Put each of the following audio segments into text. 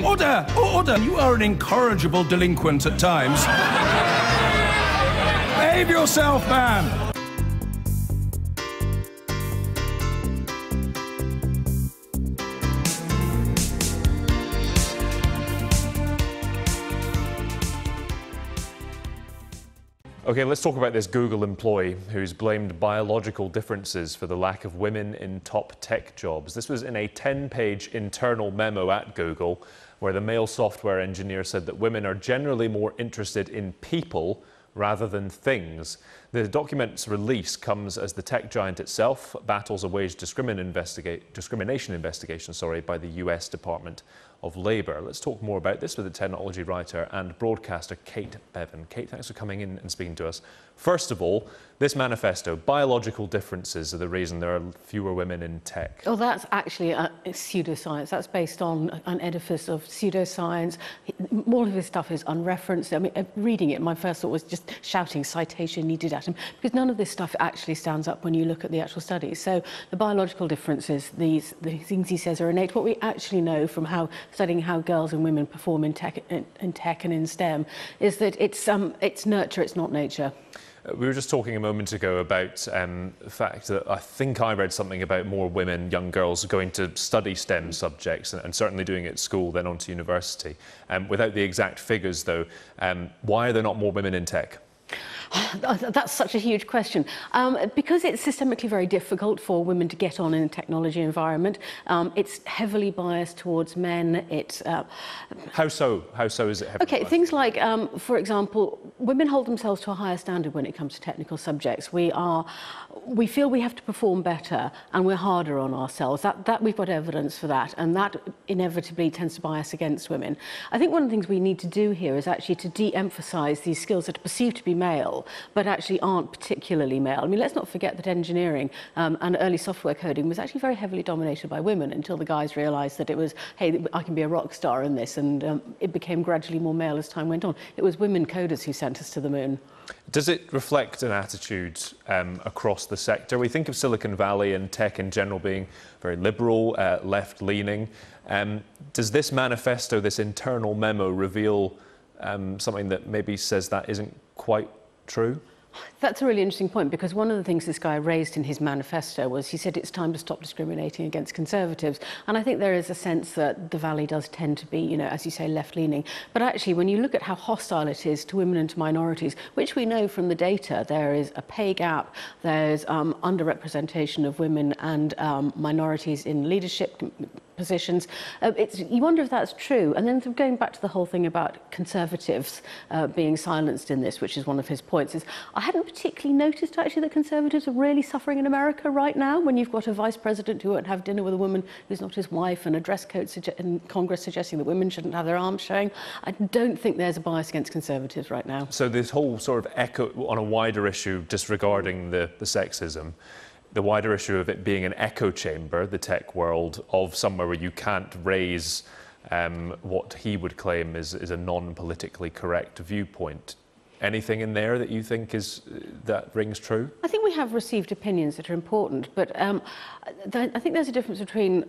Order! Order! You are an incorrigible delinquent at times. Behave yourself, man! OK, let's talk about this Google employee who's blamed biological differences for the lack of women in top tech jobs. This was in a 10-page internal memo at Google, where the male software engineer said that women are generally more interested in people rather than things. The document's release comes as the tech giant itself battles a wage discrimination investigation by the US Department of Labour. Let's talk more about this with the technology writer and broadcaster Kate Bevan. Kate, thanks for coming in and speaking to us. First of all, this manifesto, biological differences are the reason there are fewer women in tech. Oh, that's actually pseudoscience. That's based on an edifice of pseudoscience. All of his stuff is unreferenced. I mean, reading it, my first thought was just shouting citation needed at him, because none of this stuff actually stands up when you look at the actual studies. So the biological differences, the things he says are innate. What we actually know from studying how girls and women perform in tech and in STEM is that it's nurture, it's not nature. We were just talking a moment ago about the fact that I think I read something about more women, young girls, going to study STEM subjects and certainly doing it at school, then on to university. Without the exact figures, though, why are there not more women in tech? That's such a huge question. Because it's systemically very difficult for women to get on in a technology environment. It's heavily biased towards men. It's How so? How so is it heavily biased? Things like, for example, women hold themselves to a higher standard when it comes to technical subjects. We feel we have to perform better, and we're harder on ourselves. That we've got evidence for that, and that inevitably tends to bias against women. I think one of the things we need to do here is actually to de-emphasise these skills that are perceived to be male, but actually aren't particularly male. I mean, let's not forget that engineering and early software coding was actually very heavily dominated by women until the guys realised that it was, hey, I can be a rock star in this, and it became gradually more male as time went on. It was women coders who sent us to the moon. Does it reflect an attitude across the sector? We think of Silicon Valley and tech in general being very liberal, left-leaning. Does this manifesto, this internal memo, reveal something that maybe says that isn't quite true? That's a really interesting point, because one of the things this guy raised in his manifesto was he said it's time to stop discriminating against Conservatives. And I think there is a sense that the Valley does tend to be, you know, as you say, left-leaning. But actually, when you look at how hostile it is to women and to minorities, which we know from the data, there is a pay gap, there's underrepresentation of women and minorities in leadership positions. You wonder if that's true. And then going back to the whole thing about Conservatives being silenced in this, which is one of his points, is I hadn't particularly noticed actually that Conservatives are really suffering in America right now, when you've got a vice president who won't have dinner with a woman who's not his wife, and a dress code in Congress suggesting that women shouldn't have their arms showing. I don't think there's a bias against Conservatives right now. So this whole sort of echo on a wider issue, disregarding the sexism, the wider issue of it being an echo chamber, the tech world, of somewhere where you can't raise what he would claim is a non-politically correct viewpoint. Anything in there that you think that rings true? I think we have received opinions that are important, but I think there's a difference between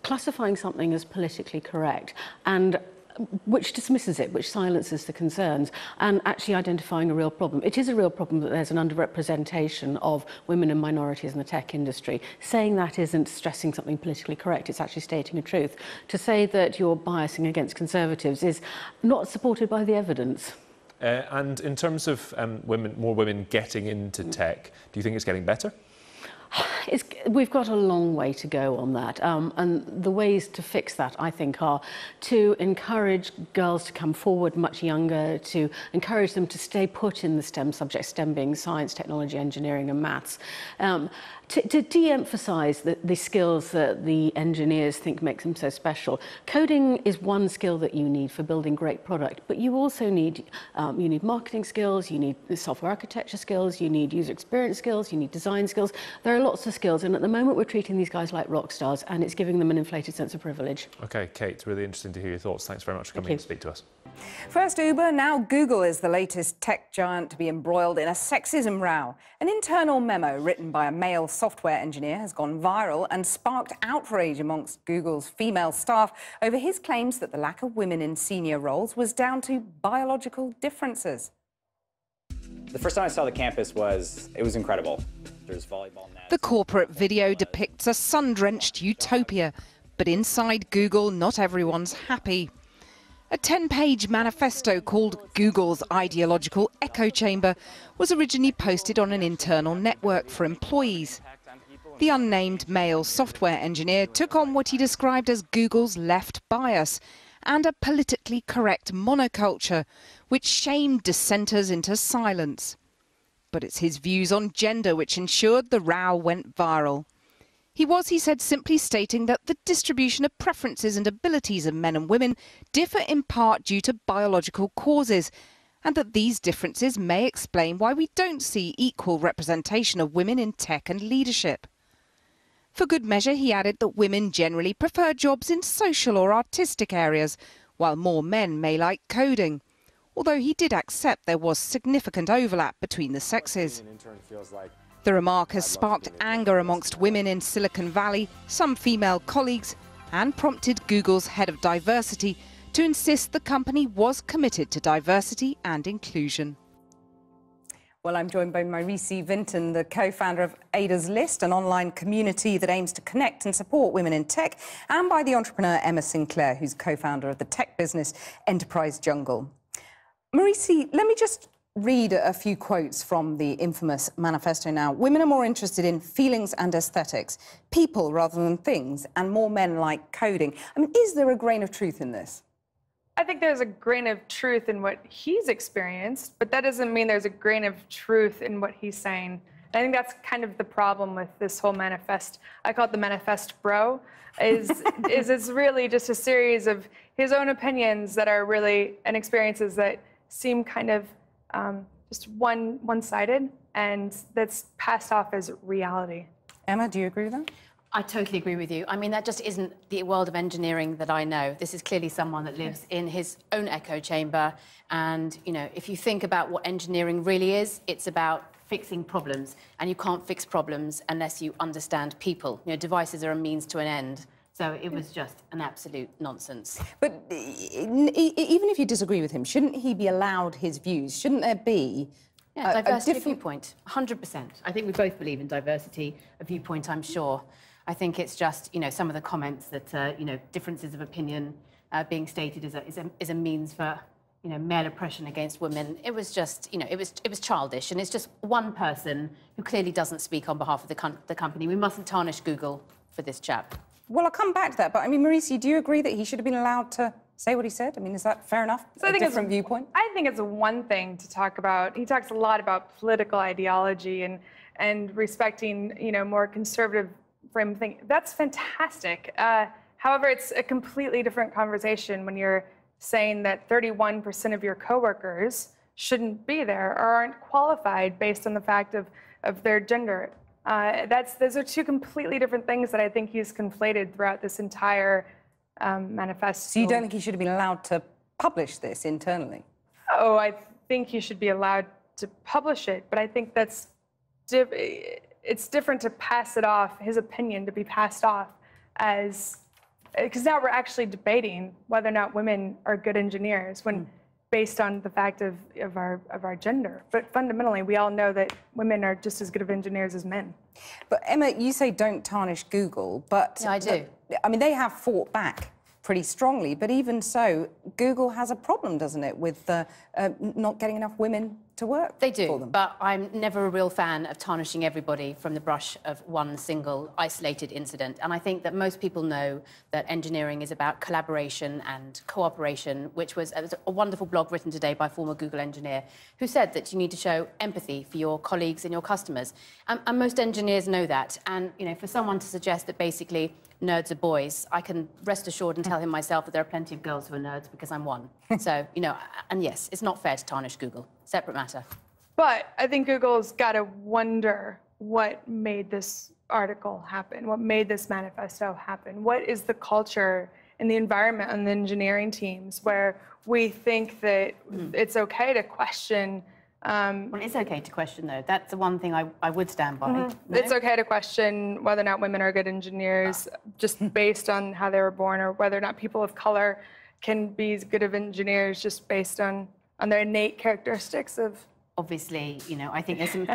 classifying something as politically correct and which dismisses it, which silences the concerns, and actually identifying a real problem. It is a real problem that there's an underrepresentation of women and minorities in the tech industry. Saying that isn't stressing something politically correct, it's actually stating a truth. To say that you're biasing against Conservatives is not supported by the evidence. And in terms of more women getting into tech, do you think it's getting better? We've got a long way to go on that, and the ways to fix that, I think, are to encourage girls to come forward much younger, to encourage them to stay put in the STEM subjects, STEM being science, technology, engineering and maths, to de-emphasise the skills that the engineers think makes them so special. Coding is one skill that you need for building great product, but you also need marketing skills, you need software architecture skills, you need user experience skills, you need design skills. There are lots of skills, and at the moment we're treating these guys like rock stars, and it's giving them an inflated sense of privilege. OK, Kate, really interesting to hear your thoughts. Thanks very much for coming to speak to us. First Uber, now Google is the latest tech giant to be embroiled in a sexism row. An internal memo written by a male software engineer has gone viral and sparked outrage amongst Google's female staff over his claims that the lack of women in senior roles was down to biological differences. The first time I saw the campus it was incredible. There's volleyball nets. The corporate video depicts a sun-drenched utopia, but inside Google, not everyone's happy. A 10-page manifesto called Google's Ideological Echo Chamber was originally posted on an internal network for employees. The unnamed male software engineer took on what he described as Google's left bias and a politically correct monoculture, which shamed dissenters into silence. But it's his views on gender which ensured the row went viral. He said, simply stating that the distribution of preferences and abilities of men and women differ in part due to biological causes, and that these differences may explain why we don't see equal representation of women in tech and leadership. For good measure, he added that women generally prefer jobs in social or artistic areas, while more men may like coding, although he did accept there was significant overlap between the sexes. The remark has sparked anger amongst women in Silicon Valley, some female colleagues, and prompted Google's head of diversity to insist the company was committed to diversity and inclusion. Well, I'm joined by Maurice Vinton, the co-founder of Ada's List, an online community that aims to connect and support women in tech, and by the entrepreneur Emma Sinclair, who's co-founder of the tech business Enterprise Jungle. Maurice, let me just read a few quotes from the infamous manifesto now. Women are more interested in feelings and aesthetics, people rather than things, and more men like coding. I mean, is there a grain of truth in this? I think there's a grain of truth in what he's experienced, but that doesn't mean there's a grain of truth in what he's saying. I think that's kind of the problem with this whole manifest. I call it the manifest bro, is it's really just a series of his own opinions that are really, and experiences that seem kind of just one-sided, and that's passed off as reality. Emma, do you agree with that? I totally agree with you. I mean, that just isn't the world of engineering that I know. This is clearly someone that lives in his own echo chamber. And, you know, if you think about what engineering really is, it's about fixing problems. And you can't fix problems unless you understand people. You know, devices are a means to an end. So it was just an absolute nonsense. But even if you disagree with him, shouldn't he be allowed his views? Shouldn't there be diversity a of viewpoint? 100%. I think we both believe in diversity of viewpoint, I'm sure. I think it's just, you know, some of the comments that, you know, differences of opinion being stated is a means for, you know, male oppression against women. It was just, you know, it was childish, and it's just one person who clearly doesn't speak on behalf of the company. We mustn't tarnish Google for this chap. Well, I'll come back to that, but I mean, Maurice, do you agree that he should have been allowed to say what he said? I mean, is that fair enough? So a different viewpoint? I think it's one thing to talk about. He talks a lot about political ideology and respecting, you know, more conservative frame of thinking. That's fantastic. However, it's a completely different conversation when you're saying that 31% of your coworkers shouldn't be there or aren't qualified based on the fact of their gender. Those are two completely different things that I think he's conflated throughout this entire manifesto. So you don't think he should have been allowed to publish this internally? Oh, I think he should be allowed to publish it, but I think that's it's different to pass it off, his opinion to be passed off as, because now we're actually debating whether or not women are good engineers when based on the fact of our gender. But fundamentally, we all know that women are just as good of engineers as men. But Emma, you say don't tarnish Google, but... Yeah, I do. I mean, they have fought back pretty strongly, but even so, Google has a problem, doesn't it, with not getting enough women to work They do, for them. but I'm never a real fan of tarnishing everybody from the brush of one single isolated incident. And I think that most people know that engineering is about collaboration and cooperation, which was a wonderful blog written today by a former Google engineer who said that you need to show empathy for your colleagues and your customers. And most engineers know that. And, you know, for someone to suggest that basically nerds are boys, I can rest assured and tell him myself that there are plenty of girls who are nerds because I'm one. So, you know, and yes, it's not fair to tarnish Google. Separate matter. But I think Google's got to wonder what made this article happen, what made this manifesto happen. What is the culture and the environment on the engineering teams where we think that it's okay to question. Well, it's okay to question, though. That's the one thing I would stand by. No? It's okay to question whether or not women are good engineers just based on how they were born, or whether or not people of color can be as good of engineers just based on their innate characteristics of... Obviously, you know, I think there's some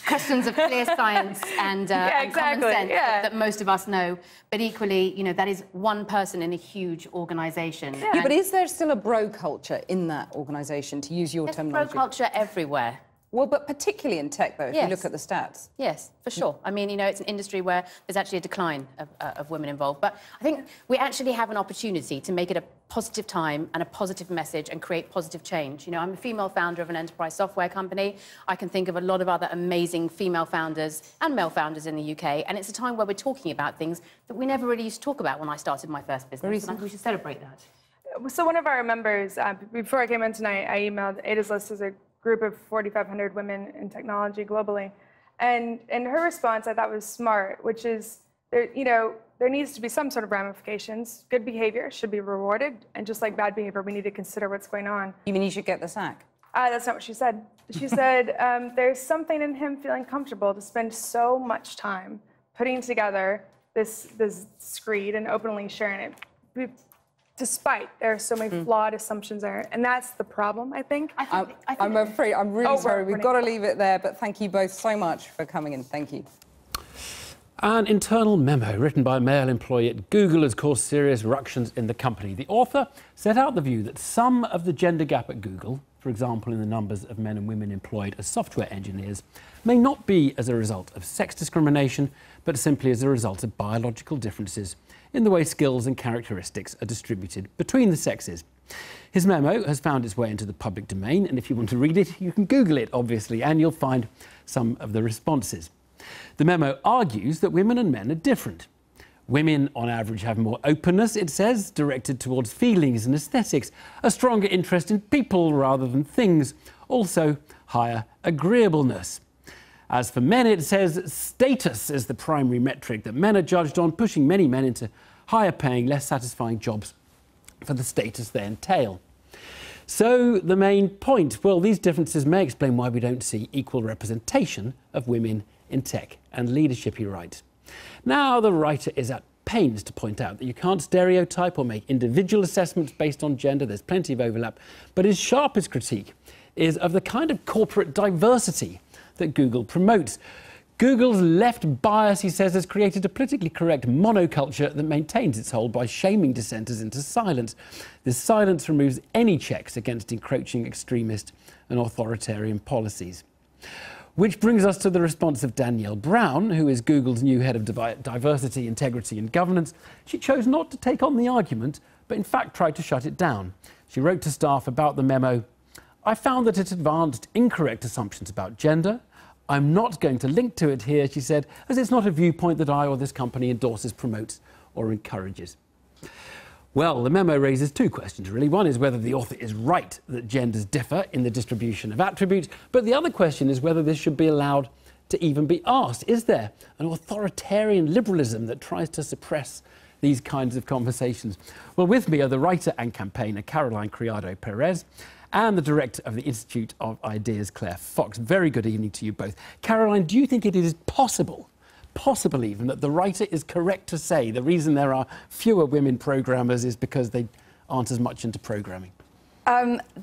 questions of clear science and, and common sense that most of us know. But equally, you know, that is one person in a huge organisation. Yeah, but is there still a bro culture in that organisation, to use your terminology? There's bro culture everywhere. Well, but particularly in tech, though, if you look at the stats. Yes, for sure. I mean, you know, it's an industry where there's actually a decline of women involved. But I think we actually have an opportunity to make it a positive time and a positive message and create positive change. You know, I'm a female founder of an enterprise software company. I can think of a lot of other amazing female founders and male founders in the UK. And it's a time where we're talking about things that we never really used to talk about when I started my first business. And I think we should celebrate that. So one of our members, before I came in tonight, I emailed Ada's List as a group of 4,500 women in technology globally. And her response I thought was smart, which is, you know, there needs to be some sort of ramifications. Good behavior should be rewarded, and just like bad behavior, we need to consider what's going on. You mean you should get the sack? That's not what she said. She said there's something in him feeling comfortable to spend so much time putting together this screed and openly sharing it, despite there are so many flawed assumptions there. And that's the problem, I think. I'm afraid, I'm really sorry, we've got to leave it there, but thank you both so much for coming in. Thank you. An internal memo written by a male employee at Google has caused serious ructions in the company. The author set out the view that some of the gender gap at Google, for example in the numbers of men and women employed as software engineers, may not be as a result of sex discrimination, but simply as a result of biological differences in the way skills and characteristics are distributed between the sexes. His memo has found its way into the public domain, and if you want to read it, you can Google it, obviously, and you'll find some of the responses. The memo argues that women and men are different. Women, on average, have more openness, it says, directed towards feelings and aesthetics, a stronger interest in people rather than things, also higher agreeableness. As for men, it says status is the primary metric that men are judged on, pushing many men into higher paying, less satisfying jobs for the status they entail. So the main point, well, these differences may explain why we don't see equal representation of women in tech and leadership, he writes. Now, the writer is at pains to point out that you can't stereotype or make individual assessments based on gender. There's plenty of overlap. But his sharpest critique is of the kind of corporate diversity that Google promotes. Google's left bias, he says, has created a politically correct monoculture that maintains its hold by shaming dissenters into silence. This silence removes any checks against encroaching extremist and authoritarian policies. Which brings us to the response of Danielle Brown, who is Google's new head of diversity, integrity and governance. She chose not to take on the argument, but in fact tried to shut it down. She wrote to staff about the memo, "I found that it advanced incorrect assumptions about gender. I'm not going to link to it here," she said, "as it's not a viewpoint that I or this company endorses, promotes or encourages." Well, the memo raises two questions, really. One is whether the author is right that genders differ in the distribution of attributes, but the other question is whether this should be allowed to even be asked. Is there an authoritarian liberalism that tries to suppress these kinds of conversations? Well, with me are the writer and campaigner Caroline Criado Perez and the director of the Institute of Ideas, Claire Fox. Very good evening to you both. Caroline, do you think it is possible even, that the writer is correct to say the reason there are fewer women programmers is because they aren't as much into programming?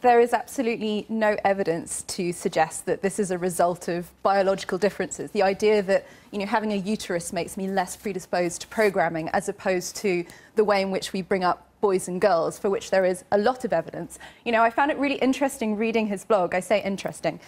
There is absolutely no evidence to suggest that this is a result of biological differences. The idea that, you know, having a uterus makes me less predisposed to programming, as opposed to the way in which we bring up boys and girls, for which there is a lot of evidence. You know, I found it really interesting reading his blog. I say interesting.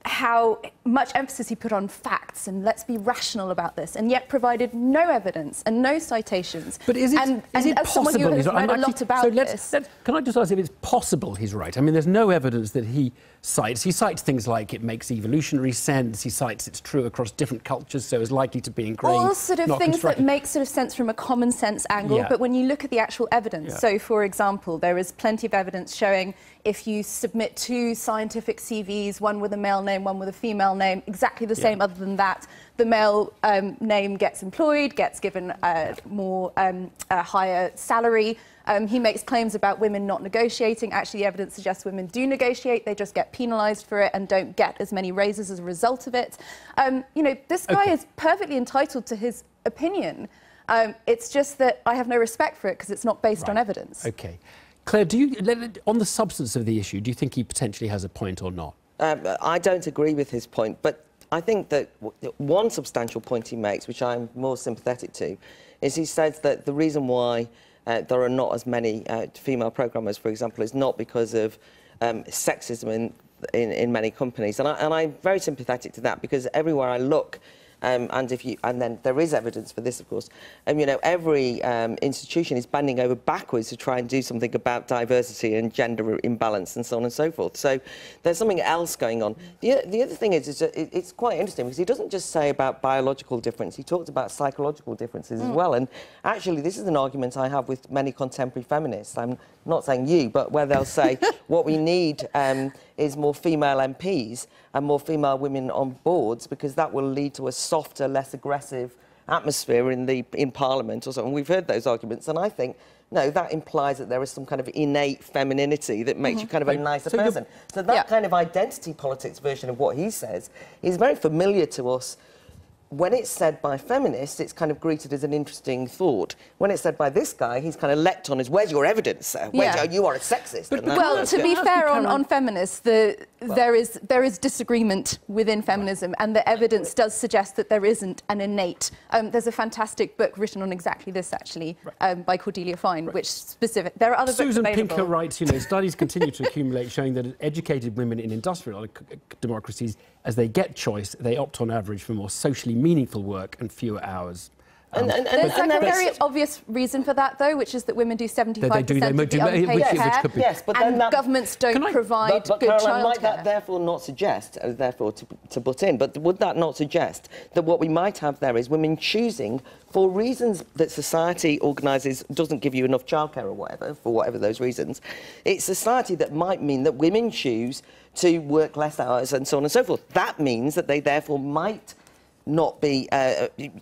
How much emphasis he put on facts and let's be rational about this, and yet provided no evidence and no citations. But is it as possible? Someone who has read a lot about this. Can I just ask if it's possible he's right? I mean, there's no evidence that he cites. He cites things like it makes evolutionary sense. He cites it's true across different cultures, so is likely to be ingrained. All sort of things that make sort of sense from a common sense angle. Yeah. But when you look at the actual evidence, so for example, there is plenty of evidence showing if you submit two scientific CVs, one with a male name name, one with a female name, exactly the same. Other than that, the male name gets employed, gets given a higher salary. He makes claims about women not negotiating. Actually, the evidence suggests women do negotiate. They just get penalised for it and don't get as many raises as a result of it. You know, this guy is perfectly entitled to his opinion. It's just that I have no respect for it because it's not based on evidence. OK. Claire, on the substance of the issue, do you think he potentially has a point or not? I don't agree with his point, but I think that one substantial point he makes, which I'm more sympathetic to, is he says that the reason why there are not as many female programmers, for example, is not because of sexism in many companies. And I'm very sympathetic to that, because everywhere I look, and then there is evidence for this, of course. You know, every institution is bending over backwards to try and do something about diversity and gender imbalance and so on and so forth. So there's something else going on. The other thing is that it's quite interesting, because he doesn't just say about biological difference. He talks about psychological differences as well. And actually, this is an argument I have with many contemporary feminists. I'm not saying you, but where they'll say what we need is more female MPs and more female women on boards, because that will lead to a softer, less aggressive atmosphere in Parliament or something. We've heard those arguments, and I think, no, that implies that there is some kind of innate femininity that makes you kind of a nicer person. So that kind of identity politics version of what he says is very familiar to us. When it's said by feminists, it's kind of greeted as an interesting thought. When it's said by this guy, he's kind of leapt on as, where's your evidence? You are a sexist. Well, to be fair on feminists, there is disagreement within feminism, and the evidence does suggest that there isn't an innate... there's a fantastic book written on exactly this, actually, by Cordelia Fine, which specific... There are other Susan books available. Pinker writes, you know, studies continue to accumulate showing that educated women in industrial democracies, as they get choice, they opt on average for more socially meaningful work and fewer hours. There's a very obvious reason for that, though, which is that women do 75% of the unpaid care, and governments don't provide good childcare. Might that therefore not suggest, therefore to butt in, but would that not suggest that what we might have there is women choosing, for reasons that society organises, doesn't give you enough childcare or whatever, for whatever those reasons, it's society that might mean that women choose to work less hours and so on and so forth. That means that they therefore might not be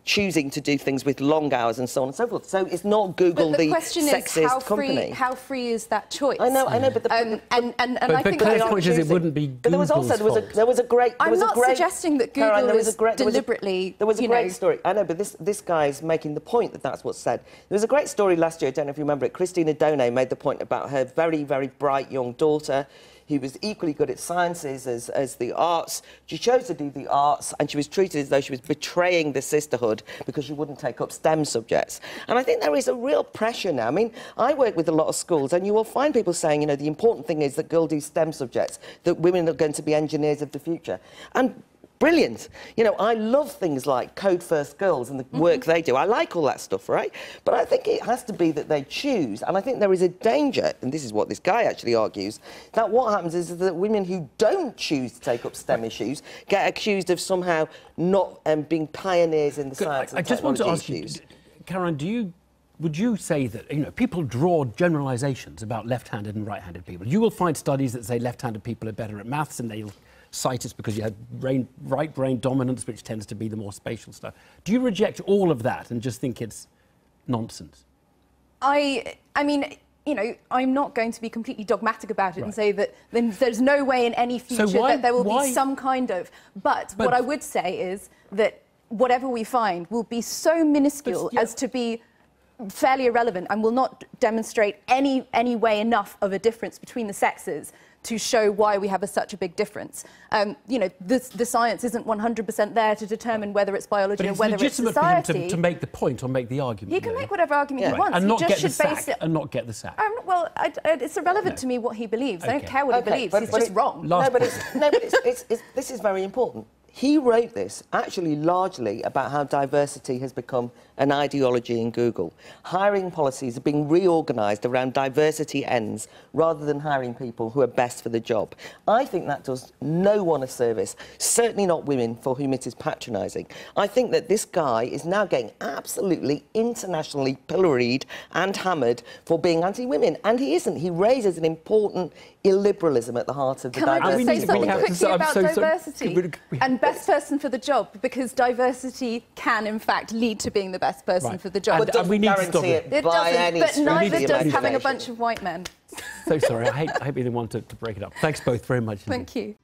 choosing to do things with long hours and so on and so forth. So it's not Google the sexist company. How free is that choice? I know, but I think Claire's point is it wouldn't be Google's But there was also there was a great. I'm not suggesting that Google is deliberately. There was a great story. I know, but this guy's making the point that that's what's said. There was a great story last year. I don't know if you remember it. Christina Donay made the point about her very, very bright young daughter, who was equally good at sciences as the arts. She chose to do the arts, and she was treated as though she was betraying the sisterhood because she wouldn't take up STEM subjects. And I think there is a real pressure now. I mean, I work with a lot of schools, and you will find people saying, you know, the important thing is that girls do STEM subjects, that women are going to be engineers of the future. And brilliant. You know, I love things like Code First Girls and the work they do. I like all that stuff, right? But I think it has to be that they choose. And I think there is a danger, and this is what this guy actually argues, that what happens is that women who don't choose to take up STEM issues get accused of somehow not being pioneers in the science and technology issues. I just want to ask you, Karen, would you say that, you know, people draw generalisations about left-handed and right-handed people? You will find studies that say left-handed people are better at maths, and they'll cite us because you had right brain dominance, which tends to be the more spatial stuff. Do you reject all of that and just think it's nonsense? I mean, you know, I'm not going to be completely dogmatic about it and say that there's no way in any future that there will be some kind of... But what I would say is that whatever we find will be so minuscule as to be fairly irrelevant and will not demonstrate any way enough of a difference between the sexes to show why we have such a big difference. You know, the science isn't 100% there to determine whether it's biology or whether it's society. But it's legitimate for him to make the point or make the argument. He can make whatever argument he wants. And not get the sack. And not get the sack. Well, it's irrelevant to me what he believes. I don't care what he believes. He's just wrong. This is very important. he wrote this actually largely about how diversity has become an ideology in Google. Hiring policies are being reorganised around diversity ends rather than hiring people who are best for the job. I think that does no one a service, certainly not women for whom it is patronising. I think that this guy is now getting absolutely internationally pilloried and hammered for being anti-women, and he isn't. He raises an important illiberalism at the heart of the diversity. Can I just say something quickly about diversity and best person for the job? Because diversity can, in fact, lead to being the best person for the job. But we need to stop it. It doesn't, but neither does having a bunch of white men. So sorry, I hate being the one to break it up. Thanks both very much. Thank you.